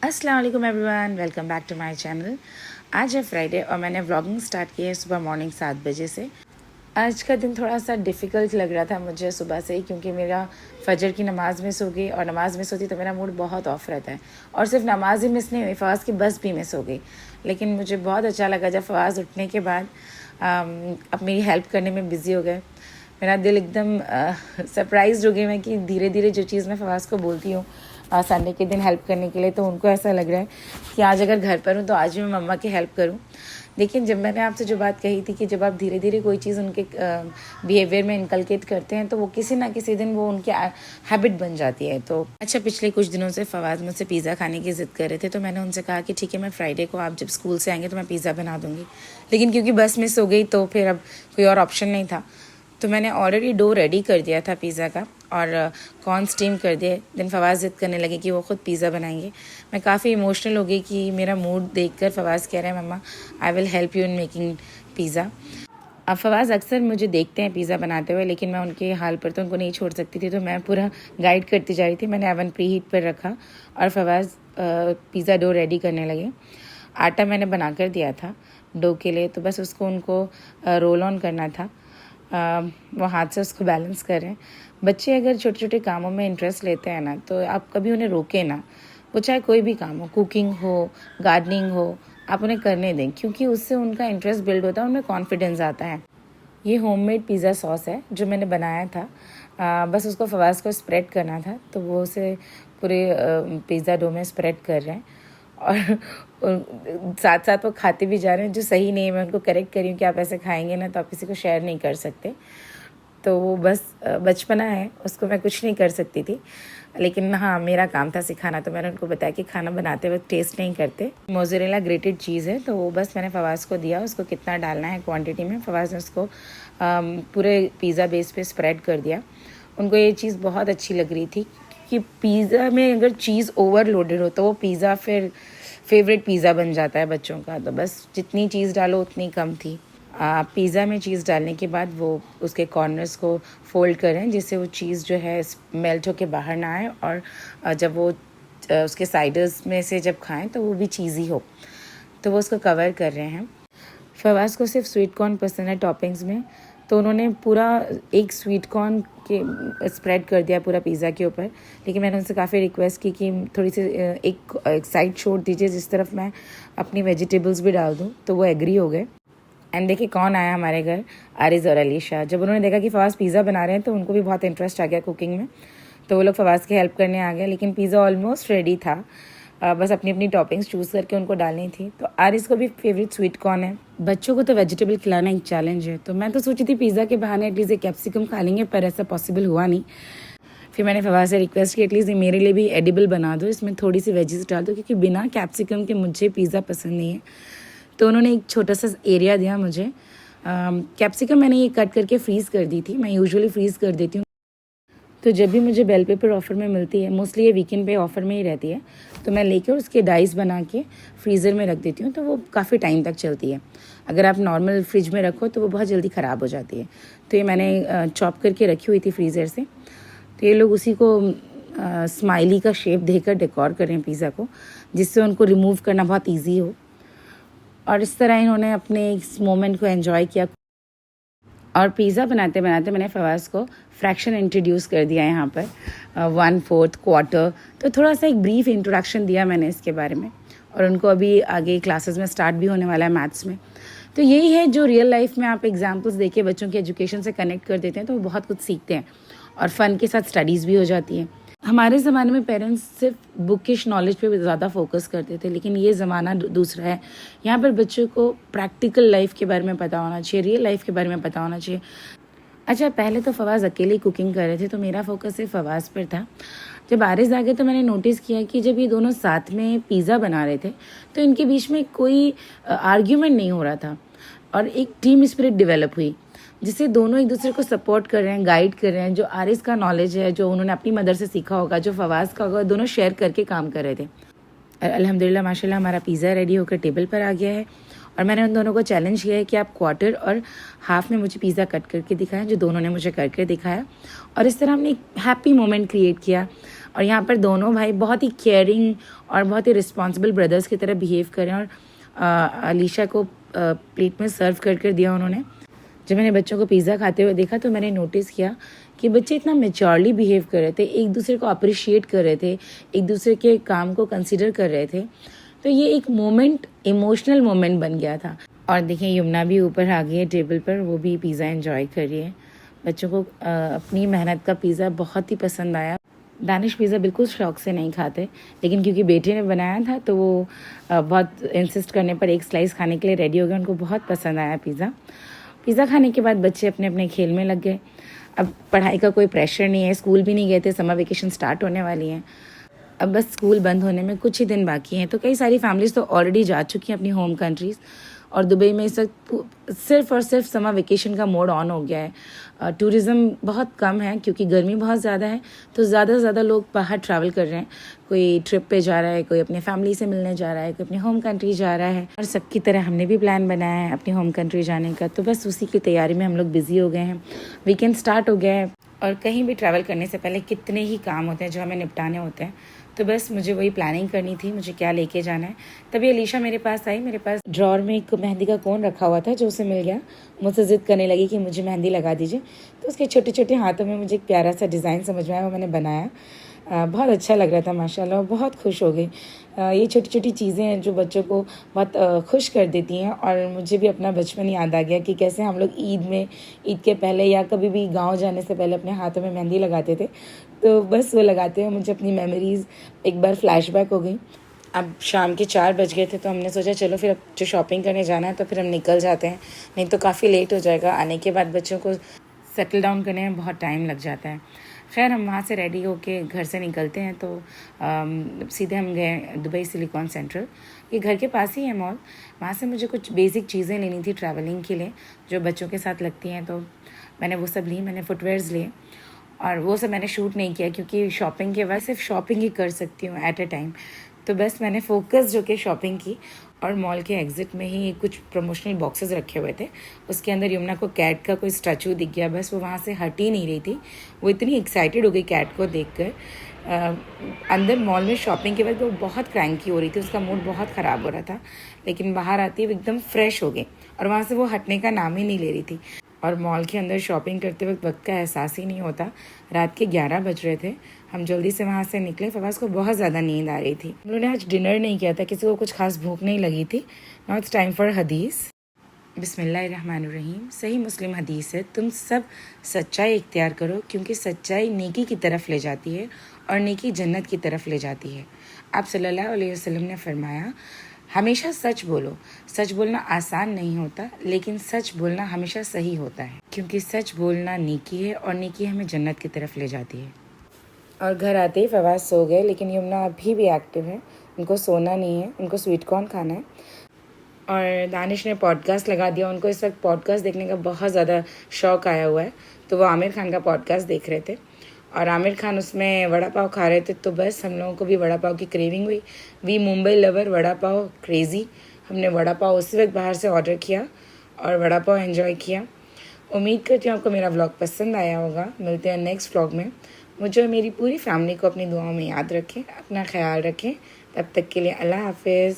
अस्सलाम वालेकुम everyone, welcome back to my channel. आज है फ्राइडे और मैंने व्लॉगिंग स्टार्ट की है सुबह मॉर्निंग 7 बजे से। आज का दिन थोड़ा सा डिफ़िकल्ट लग रहा था मुझे सुबह से ही, क्योंकि मेरा फजर की नमाज़ मिस हो गई और नमाज़ मिस होती तो मेरा मूड बहुत ऑफ रहता है। और सिर्फ नमाज ही मिस नहीं हुई, फवाज़ की बस भी मिस हो गई। लेकिन मुझे बहुत अच्छा लगा जब फवाज़ उठने के बाद अब मेरी हेल्प करने में बिज़ी हो गए। मेरा दिल एकदम सरप्राइज़ हो गई मैं कि धीरे धीरे जो चीज़ मैं फवाज़ को बोलती हूँ संडे के दिन हेल्प करने के लिए, तो उनको ऐसा लग रहा है कि आज अगर घर पर हूँ तो आज भी मैं मम्मा की हेल्प करूँ। लेकिन जब मैंने आपसे जो बात कही थी कि जब आप धीरे धीरे कोई चीज़ उनके बिहेवियर में इनकलकेट करते हैं तो वो किसी ना किसी दिन वो उनकी हैबिट बन जाती है। तो अच्छा, पिछले कुछ दिनों से फवाज़ मुझसे पिज़्ज़ा खाने की ज़िद कर रहे थे, तो मैंने उनसे कहा कि ठीक है, मैं फ्राइडे को आप जब स्कूल से आएंगे तो मैं पिज़्ज़ा बना दूँगी। लेकिन क्योंकि बस मिस हो गई तो फिर अब कोई और ऑप्शन नहीं था, तो मैंने ऑलरेडी डो रेडी कर दिया था पिज़्ज़ा का और कॉर्न स्टीम कर दिए। दिन फवाज़ ज़िद करने लगे कि वो ख़ुद पिज़्ज़ा बनाएंगे। मैं काफ़ी इमोशनल हो गई कि मेरा मूड देखकर फवाज़ कह रहे हैं mama I will help you in making pizza. अब फवाज़ अक्सर मुझे देखते हैं पिज़्ज़ा बनाते हुए, लेकिन मैं उनके हाल पर तो उनको नहीं छोड़ सकती थी, तो मैं पूरा गाइड करती जा रही थी। मैंने ओवन प्री हीट पर रखा और फवाज़ पिज़्ज़ा डो रेडी करने लगे। आटा मैंने बना कर दिया था डो के लिए, तो बस उसको उनको रोल ऑन करना था। वो हाथ से उसको बैलेंस कर रहे हैं। बच्चे अगर छोटे छोटे कामों में इंटरेस्ट लेते हैं ना, तो आप कभी उन्हें रोकें ना। वो चाहे कोई भी काम हो, कुकिंग हो, गार्डनिंग हो, आप उन्हें करने दें, क्योंकि उससे उनका इंटरेस्ट बिल्ड होता है, उनमें कॉन्फिडेंस आता है। ये होममेड पिज़्ज़ा सॉस है जो मैंने बनाया था। बस उसको फवाज़ को स्प्रेड करना था, तो वो उसे पूरे पिज़्ज़ा डो में स्प्रेड कर रहे हैं और साथ साथ वो खाते भी जा रहे हैं, जो सही नहीं है। मैं उनको करेक्ट करी हूँ कि आप ऐसे खाएंगे ना तो आप किसी को शेयर नहीं कर सकते। तो वो बस बचपना है, उसको मैं कुछ नहीं कर सकती थी। लेकिन हाँ, मेरा काम था सिखाना, तो मैंने उनको बताया कि खाना बनाते वक्त टेस्ट नहीं करते। मोज़रेला ग्रेटेड चीज़ है, तो वो बस मैंने फवाज़ को दिया, उसको कितना डालना है क्वांटिटी में। फवाज़ ने उसको पूरे पिज़्ज़ा बेस पे स्प्रेड कर दिया। उनको ये चीज़ बहुत अच्छी लग रही थी कि पिज़्ज़ा में अगर चीज़ ओवरलोडेड हो तो वो पिज़्ज़ा फिर फेवरेट पिज़्ज़ा बन जाता है बच्चों का। तो बस जितनी चीज़ डालो उतनी कम थी। पिज़्ज़ा में चीज़ डालने के बाद वो उसके कॉर्नर्स को फोल्ड करें, जिससे वो चीज़ जो है मेल्ट होके बाहर ना आए, और जब वो उसके साइडर्स में से जब खाएं तो वो भी चीज़ी हो। तो वो उसको कवर कर रहे हैं। फवाज़ को सिर्फ स्वीट कॉर्न पसंद है टॉपिंग्स में, तो उन्होंने पूरा एक स्वीट कॉर्न के स्प्रेड कर दिया पूरा पिज़्ज़ा के ऊपर। लेकिन मैंने उनसे काफ़ी रिक्वेस्ट की कि थोड़ी सी एक साइड छोड़ दीजिए जिस तरफ मैं अपनी वेजिटेबल्स भी डाल दूँ, तो वो एग्री हो गए। एंड देखिए कौन आया हमारे घर, आरिज़ और अलीशा। जब उन्होंने देखा कि फवाज़ पिज़्ज़ा बना रहे हैं तो उनको भी बहुत इंटरेस्ट आ गया कुकिंग में, तो वो लोग फवाज़ की हेल्प करने आ गए। लेकिन पिज़्ज़ा ऑलमोस्ट रेडी था, बस अपनी अपनी टॉपिंग्स चूज़ करके उनको डालनी थी। तो आरिज़ को भी फेवरेट स्वीट कॉर्न है। बच्चों को तो वेजिटेबल खिलाना एक चैलेंज है, तो मैं तो सोची थी पिज़्ज़ा के बहाने एटलीस्ट एक कैप्सिकम खा लेंगे, पर ऐसा पॉसिबल हुआ नहीं। फिर मैंने फवाज़ से रिक्वेस्ट की एटलीस्ट मेरे लिए भी एडिबल बना दो, इसमें थोड़ी सी वेजिस डाल दो, क्योंकि बिना कैप्सिकम के मुझे पिज़्ज़ा पसंद नहीं है। तो उन्होंने एक छोटा सा एरिया दिया मुझे। कैप्सिकम मैंने ये कट करके फ्रीज़ कर दी थी, मैं यूजुअली फ्रीज़ कर देती हूँ। तो जब भी मुझे बेल पेपर ऑफ़र में मिलती है, मोस्टली ये वीकेंड पे ऑफ़र में ही रहती है, तो मैं लेके उसके डाइस बना के फ्रीज़र में रख देती हूँ, तो वो काफ़ी टाइम तक चलती है। अगर आप नॉर्मल फ्रिज में रखो तो वो बहुत जल्दी ख़राब हो जाती है। तो ये मैंने चॉप करके रखी हुई थी फ्रीज़र से। तो ये लोग उसी को स्माइली का शेप देकर डेकोर करें पिज़्ज़ा को, जिससे उनको रिमूव करना बहुत ईजी हो। और इस तरह इन्होंने अपने इस मोमेंट को एंजॉय किया। और पिज़्ज़ा बनाते बनाते मैंने फवाज़ को फ्रैक्शन इंट्रोड्यूस कर दिया यहाँ पर, 1/4 क्वार्टर। तो थोड़ा सा एक ब्रीफ इंट्रोडक्शन दिया मैंने इसके बारे में, और उनको अभी आगे क्लासेस में स्टार्ट भी होने वाला है मैथ्स में। तो यही है जो रियल लाइफ में आप एग्जाम्पल्स देके बच्चों की एजुकेशन से कनेक्ट कर देते हैं, तो वो बहुत कुछ सीखते हैं और फ़न के साथ स्टडीज़ भी हो जाती है। हमारे ज़माने में पेरेंट्स सिर्फ बुकिश नॉलेज पे ज़्यादा फोकस करते थे, लेकिन ये ज़माना दूसरा है। यहाँ पर बच्चों को प्रैक्टिकल लाइफ के बारे में पता होना चाहिए, रियल लाइफ के बारे में पता होना चाहिए। अच्छा, पहले तो फवाज़ अकेले कुकिंग कर रहे थे, तो मेरा फोकस सिर्फ फवाज़ पर था। जब आरिज़ आ गए तो मैंने नोटिस किया कि जब ये दोनों साथ में पिज़्ज़ा बना रहे थे तो इनके बीच में कोई आर्ग्यूमेंट नहीं हो रहा था, और एक टीम स्पिरिट डेवलप हुई, जिससे दोनों एक दूसरे को सपोर्ट कर रहे हैं, गाइड कर रहे हैं। जो आरिज़ का नॉलेज है, जो उन्होंने अपनी मदर से सीखा होगा, जो फवाज़ का होगा, दोनों शेयर करके काम कर रहे थे। अल्हम्दुलिल्लाह माशाल्लाह हमारा पिज़्ज़ा रेडी होकर टेबल पर आ गया है, और मैंने उन दोनों को चैलेंज किया है कि आप क्वार्टर और हाफ में मुझे पिज़्ज़ा कट करके दिखाएं, जो दोनों ने मुझे करके दिखाया। और इस तरह हमने एक हैप्पी मोमेंट क्रिएट किया। और यहाँ पर दोनों भाई बहुत ही केयरिंग और बहुत ही रिस्पॉन्सिबल ब्रदर्स की तरह बिहेव करें। और अलीशा को प्लेट में सर्व कर दिया उन्होंने। जब मैंने बच्चों को पिज़्ज़ा खाते हुए देखा तो मैंने नोटिस किया कि बच्चे इतना मेच्योरली बिहेव कर रहे थे, एक दूसरे को अप्रिशिएट कर रहे थे, एक दूसरे के काम को कंसिडर कर रहे थे। तो ये एक मोमेंट, इमोशनल मोमेंट बन गया था। और देखिए यमुना भी ऊपर आ गई है टेबल पर, वो भी पिज़्ज़ा एंजॉय कर रही है। बच्चों को अपनी मेहनत का पिज़्ज़ा बहुत ही पसंद आया। दानिश पिज़्ज़ा बिल्कुल शौक से नहीं खाते, लेकिन क्योंकि बेटे ने बनाया था तो वो बहुत इंसिस्ट करने पर एक स्लाइस खाने के लिए रेडी हो गए। उनको बहुत पसंद आया पिज़्ज़ा खाने के बाद बच्चे अपने अपने खेल में लग गए। अब पढ़ाई का कोई प्रेशर नहीं है, स्कूल भी नहीं गए थे, समर वेकेशन स्टार्ट होने वाली हैं। अब बस स्कूल बंद होने में कुछ ही दिन बाकी हैं। तो कई सारी फैमिलीज़ तो ऑलरेडी जा चुकी हैं अपनी होम कंट्रीज़, और दुबई में इस वक्त सिर्फ और सिर्फ समर वेकेशन का मोड ऑन हो गया है। टूरिज़्म बहुत कम है क्योंकि गर्मी बहुत ज़्यादा है, तो ज़्यादा से ज़्यादा लोग बाहर ट्रैवल कर रहे हैं। कोई ट्रिप पे जा रहा है, कोई अपनी फैमिली से मिलने जा रहा है, कोई अपनी होम कंट्री जा रहा है। और सबकी तरह हमने भी प्लान बनाया है अपनी होम कंट्री जाने का, तो बस उसी की तैयारी में हम लोग बिज़ी हो गए हैं। वीकेंड स्टार्ट हो गया है और कहीं भी ट्रैवल करने से पहले कितने ही काम होते हैं जो हमें निपटाने होते हैं। तो बस मुझे वही प्लानिंग करनी थी, मुझे क्या लेके जाना है। तभी अलीशा मेरे पास आई। मेरे पास ड्रॉर में एक मेहंदी का कोन रखा हुआ था जो उसे मिल गया। मुझसे ज़िद करने लगी कि मुझे मेहंदी लगा दीजिए, तो उसके छोटे छोटे हाथों में मुझे एक प्यारा सा डिज़ाइन समझ में आया, वो मैंने बनाया। बहुत अच्छा लग रहा था माशाल्लाह, बहुत खुश हो गई। ये छोटी छोटी चीज़ें हैं जो बच्चों को बहुत खुश कर देती हैं। और मुझे भी अपना बचपन याद आ गया कि कैसे हम लोग ईद के पहले या कभी भी गांव जाने से पहले अपने हाथों में मेहंदी लगाते थे। तो बस वो लगाते हुए मुझे अपनी मेमोरीज़ एक बार फ्लैशबैक हो गई। अब शाम के 4 बज गए थे, तो हमने सोचा चलो फिर अब जो शॉपिंग करने जाना है तो फिर हम निकल जाते हैं, नहीं तो काफ़ी लेट हो जाएगा। आने के बाद बच्चों को सेटल डाउन करने में बहुत टाइम लग जाता है। खैर हम वहाँ से रेडी होके घर से निकलते हैं तो सीधे हम गए दुबई सिलिकॉन सेंट्रल। ये घर के पास ही है मॉल। वहाँ से मुझे कुछ बेसिक चीज़ें लेनी थी ट्रैवलिंग के लिए जो बच्चों के साथ लगती हैं, तो मैंने वो सब ली। मैंने फुटवेयर्स लिए और वो सब मैंने शूट नहीं किया क्योंकि शॉपिंग के बाद सिर्फ शॉपिंग ही कर सकती हूँ एट अ टाइम। तो बस मैंने फोकस जो कि शॉपिंग की। और मॉल के एग्ज़िट में ही कुछ प्रमोशनल बॉक्सेस रखे हुए थे, उसके अंदर यमुना को कैट का कोई स्टैचू दिख गया। बस वो वहाँ से हट ही नहीं रही थी, वो इतनी एक्साइटेड हो गई कैट को देखकर। अंदर मॉल में शॉपिंग के बाद वो बहुत क्रैंकी हो रही थी, उसका मूड बहुत ख़राब हो रहा था, लेकिन बाहर आती हुई एकदम फ्रेश हो गई और वहाँ से वो हटने का नाम ही नहीं ले रही थी। और मॉल के अंदर शॉपिंग करते वक्त का एहसास ही नहीं होता। रात के 11 बज रहे थे, हम जल्दी से वहाँ से निकले। फवाज़ को बहुत ज़्यादा नींद आ रही थी। हम लोगों ने आज डिनर नहीं किया था, किसी को कुछ खास भूख नहीं लगी थी। नाउ इट्स टाइम फॉर हदीस। बिस्मिल्लाहिर्रहमानिर्रहीम। सही मुस्लिम हदीस है, तुम सब सच्चाई इख्तियार करो क्योंकि सच्चाई नेकी की तरफ ले जाती है और नेकी जन्नत की तरफ ले जाती है। आप सल्लल्लाहु अलैहि वसल्लम ने फरमाया, हमेशा सच बोलो। सच बोलना आसान नहीं होता, लेकिन सच बोलना हमेशा सही होता है क्योंकि सच बोलना नेकी है और नेकी हमें जन्नत की तरफ ले जाती है। और घर आते ही फवाज़ सो गए, लेकिन यमुना अभी भी एक्टिव है। उनको सोना नहीं है, उनको स्वीट कॉर्न खाना है। और दानिश ने पॉडकास्ट लगा दिया। उनको इस वक्त पॉडकास्ट देखने का बहुत ज़्यादा शौक़ आया हुआ है, तो वो आमिर खान का पॉडकास्ट देख रहे थे और आमिर खान उसमें वड़ा पाव खा रहे थे। तो बस हम लोगों को भी वड़ा पाव की क्रेविंग हुई। We Mumbai lover, vada pav crazy. हमने वड़ा पाव उसी वक्त बाहर से ऑर्डर किया और वड़ा पाव एंजॉय किया। उम्मीद करती हूँ आपको मेरा व्लॉग पसंद आया होगा। मिलते हैं नेक्स्ट व्लॉग में। मुझे और मेरी पूरी फैमिली को अपनी दुआओं में याद रखें, अपना ख्याल रखें। तब तक के लिए अल्लाह हाफिज़।